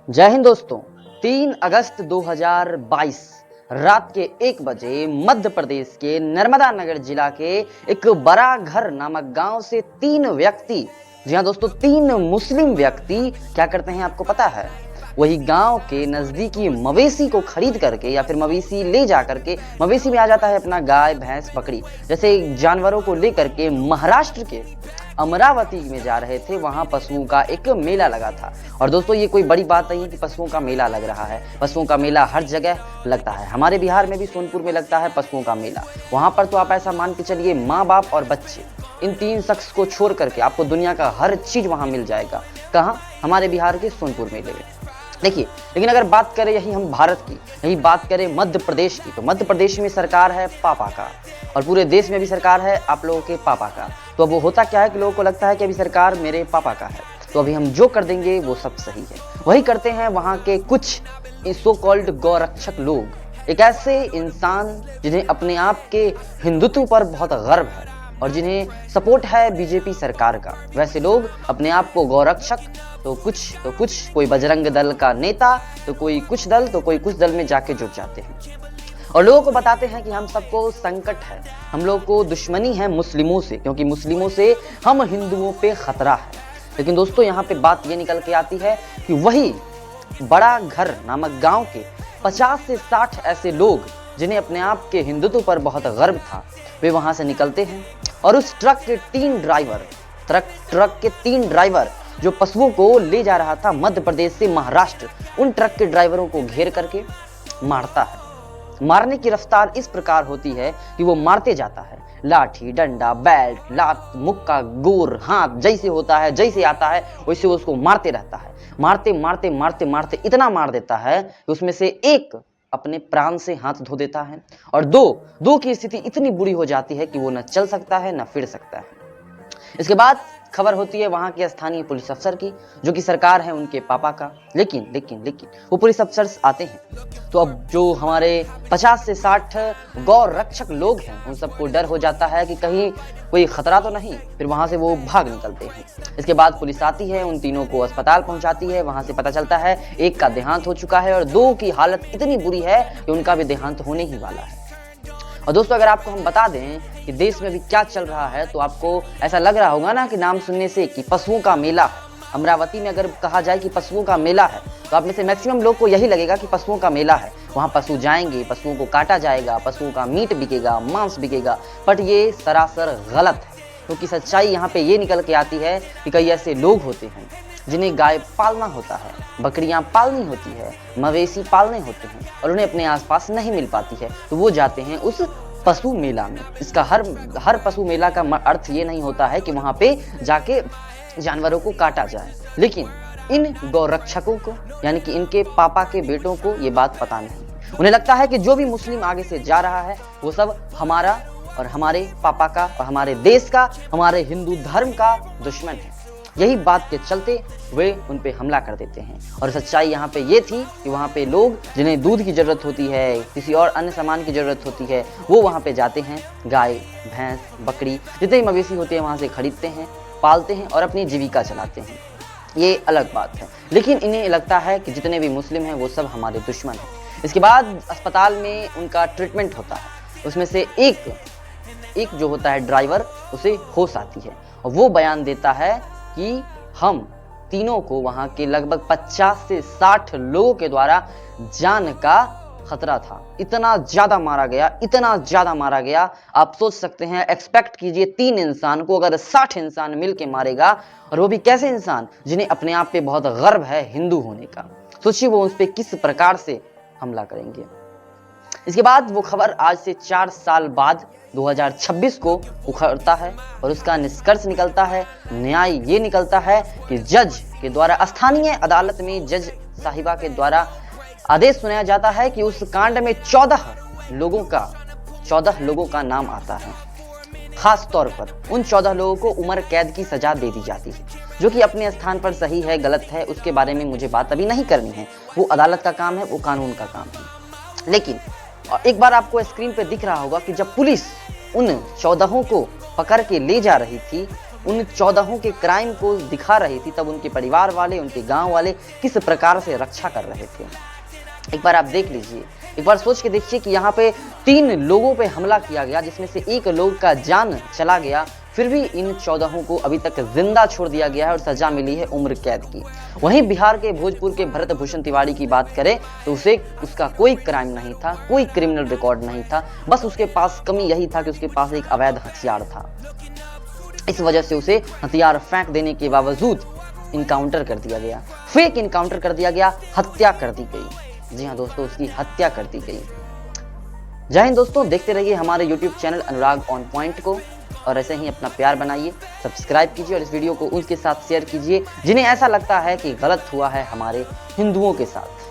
जय हिंद दोस्तों। 3 अगस्त 2022 रात के 1 बजे मध्य प्रदेश के नर्मदा नगर जिला के एक बड़ा घर नामक गांव से 3 व्यक्ति, जी हाँ दोस्तों, 3 मुस्लिम व्यक्ति क्या करते हैं आपको पता है? वही गांव के नजदीकी मवेशी को खरीद करके या फिर मवेशी ले जा करके, मवेशी में आ जाता है अपना गाय भैंस बकरी जैसे जानवरों को लेकर के महाराष्ट्र के अमरावती में जा रहे थे। वहां पशुओं का एक मेला लगा था। और दोस्तों ये कोई बड़ी बात नहीं है कि पशुओं का मेला लग रहा है। पशुओं का मेला हर जगह लगता है। हमारे बिहार में भी सोनपुर में लगता है पशुओं का मेला। वहां पर तो आप ऐसा मान के चलिए, माँ बाप और बच्चे, इन 3 शख्स को छोड़ करके आपको दुनिया का हर चीज वहां मिल जाएगा। कहाँ? हमारे बिहार के सोनपुर मेले में। देखिए, लेकिन अगर बात करें यही हम भारत की, यही बात करें मध्य प्रदेश की, तो मध्य प्रदेश में सरकार है पापा का और पूरे देश में भी सरकार है आप लोगों के पापा का। तो अब वो होता क्या है कि लोगों को लगता है कि अभी सरकार मेरे पापा का है, तो अभी हम जो कर देंगे वो सब सही है। वही करते हैं वहाँ के कुछ सो कॉल्ड गौरक्षक लोग, एक ऐसे इंसान जिन्हें अपने आप के हिंदुत्व पर बहुत गर्व है और जिन्हें सपोर्ट है बीजेपी सरकार का। वैसे लोग अपने आप को गौरक्षक, तो कुछ कोई बजरंग दल का नेता, तो कोई कुछ दल, तो कोई कुछ दल में जाके जुट जाते हैं और लोगों को बताते हैं कि हम सबको संकट है, हम लोग को दुश्मनी है मुस्लिमों से, क्योंकि मुस्लिमों से हम हिंदुओं पे खतरा है। लेकिन दोस्तों यहाँ पे बात ये निकल के आती है कि वही बड़ा घर नामक गांव के 50 से 60 ऐसे लोग जिन्हें अपने आप के हिंदुत्व पर बहुत गर्व था, वे वहां से निकलते हैं और उस ट्रक के 3 ड्राइवर जो पशुओं को ले जा रहा था मध्य प्रदेश से महाराष्ट्र, उन ट्रक के ड्राइवरों को घेर करके मारता है। मारने की रफ्तार इस प्रकार होती है कि वो मारते जाता है, लाठी डंडा बेल्ट लात मुक्का गोर हाथ जैसे होता है, जैसे आता है वैसे उसको मारते रहता है। मारते मारते मारते मारते इतना मार देता है कि उसमें से एक अपने प्राण से हाथ धो देता है और दो की स्थिति इतनी बुरी हो जाती है कि वो न चल सकता है न फिर सकता है। इसके बाद खबर होती है वहां के स्थानीय पुलिस अफसर की, जो कि सरकार है उनके पापा का। लेकिन वो पुलिस अफसर आते हैं तो अब जो हमारे 50 से 60 गौ रक्षक लोग हैं उन सबको डर हो जाता है कि कहीं कोई खतरा तो नहीं, फिर वहां से वो भाग निकलते हैं। इसके बाद पुलिस आती है, उन तीनों को अस्पताल पहुंचाती है। वहां से पता चलता है एक का देहांत हो चुका है और 2 की हालत इतनी बुरी है कि उनका भी देहांत होने ही वाला है। और दोस्तों अगर आपको हम बता दें कि देश में अभी क्या चल रहा है, तो आपको ऐसा लग रहा होगा ना कि नाम सुनने से कि पशुओं का मेला है। अमरावती में अगर कहा जाए कि पशुओं का मेला है, तो आप में से मैक्सिमम लोग को यही लगेगा कि पशुओं का मेला है, वहां पशु जाएंगे, पशुओं को काटा जाएगा, पशुओं का मीट बिकेगा, मांस बिकेगा। बट ये सरासर गलत है, क्योंकि सच्चाई यहाँ पे ये निकल के आती है कि कई ऐसे लोग होते हैं जिन्हें गाय पालना होता है, बकरियां पालनी होती है, मवेशी पालने होते हैं और उन्हें अपने आसपास नहीं मिल पाती है, तो वो जाते हैं उस पशु मेला में। इसका हर पशु मेला का अर्थ ये नहीं होता है कि वहां पे जाके जानवरों को काटा जाए, लेकिन इन गौरक्षकों को यानी कि इनके पापा के बेटों को ये बात पता नहीं। उन्हें लगता है कि जो भी मुस्लिम आगे से जा रहा है वो सब हमारा और हमारे पापा का और हमारे देश का, हमारे हिंदू धर्म का दुश्मन है। यही बात के चलते वे उन पे हमला कर देते हैं। और सच्चाई यहाँ पे ये थी कि वहाँ पे लोग जिन्हें दूध की जरूरत होती है, किसी और अन्य सामान की जरूरत होती है, वो वहाँ पे जाते हैं, गाय भैंस बकरी जितने मवेशी होते हैं वहाँ से खरीदते हैं, पालते हैं और अपनी जीविका चलाते हैं। ये अलग बात है, लेकिन इन्हें लगता है कि जितने भी मुस्लिम हैं वो सब हमारे दुश्मन हैं। इसके बाद अस्पताल में उनका ट्रीटमेंट होता है, उसमें से एक जो होता है ड्राइवर, उसे होश आती है और वो बयान देता है कि हम तीनों को वहां के लगभग 50 से 60 लोगों के द्वारा जान का खतरा था। इतना ज्यादा मारा गया, आप सोच सकते हैं, एक्सपेक्ट कीजिए 3 इंसान को अगर 60 इंसान मिलके मारेगा, और वो भी कैसे इंसान जिन्हें अपने आप पे बहुत गर्व है हिंदू होने का। सोचिए वो उस पे किस प्रकार से हमला करेंगे। इसके बाद वो खबर आज से 4 साल बाद 2026 को उखड़ता है और उसका निष्कर्ष निकलता है, न्याय ये निकलता है कि जज के द्वारा, स्थानीय अदालत में जज साहिबा के द्वारा आदेश सुनाया जाता है कि उस कांड में 14 लोगों का नाम आता है। खास तौर पर उन 14 लोगों को उम्र कैद की सजा दे दी जाती है, जो कि अपने स्थान पर सही है गलत है उसके बारे में मुझे बात अभी नहीं करनी है, वो अदालत का काम है, वो कानून का काम है। लेकिन एक बार आपको स्क्रीन पे दिख रहा होगा कि जब पुलिस उन 14 को पकड़ के ले जा रही थी, उन 14 के क्राइम को दिखा रही थी, तब उनके परिवार वाले, उनके गांव वाले किस प्रकार से रक्षा कर रहे थे। एक बार आप देख लीजिए, एक बार सोच के देखिए कि यहाँ पे 3 लोगों पे हमला किया गया, जिसमें से एक लोग का जान चला गया, फिर भी इन 14 को अभी तक जिंदा छोड़ दिया गया है और सजा मिली है उम्र कैद की। वहीं बिहार के भोजपुर के भरत भूषण तिवारी की बात करें तो उसका कोई क्राइम नहीं था, कोई क्रिमिनल रिकॉर्ड नहीं था, बस उसके पास कमी यही था कि उसके पास एक अवैध हथियार था। इस वजह से उसे हथियार फेंक देने के बावजूद इनकाउंटर कर दिया गया, फेक इनकाउंटर कर दिया गया, हत्या कर दी गई। जी हाँ दोस्तों, उसकी हत्या कर दी गई। जय हिंद दोस्तों, देखते रहिए हमारे YouTube channel Anurag on point को और ऐसे ही अपना प्यार बनाइए, सब्सक्राइब कीजिए और इस वीडियो को उनके साथ शेयर कीजिए जिन्हें ऐसा लगता है कि गलत हुआ है हमारे हिंदुओं के साथ।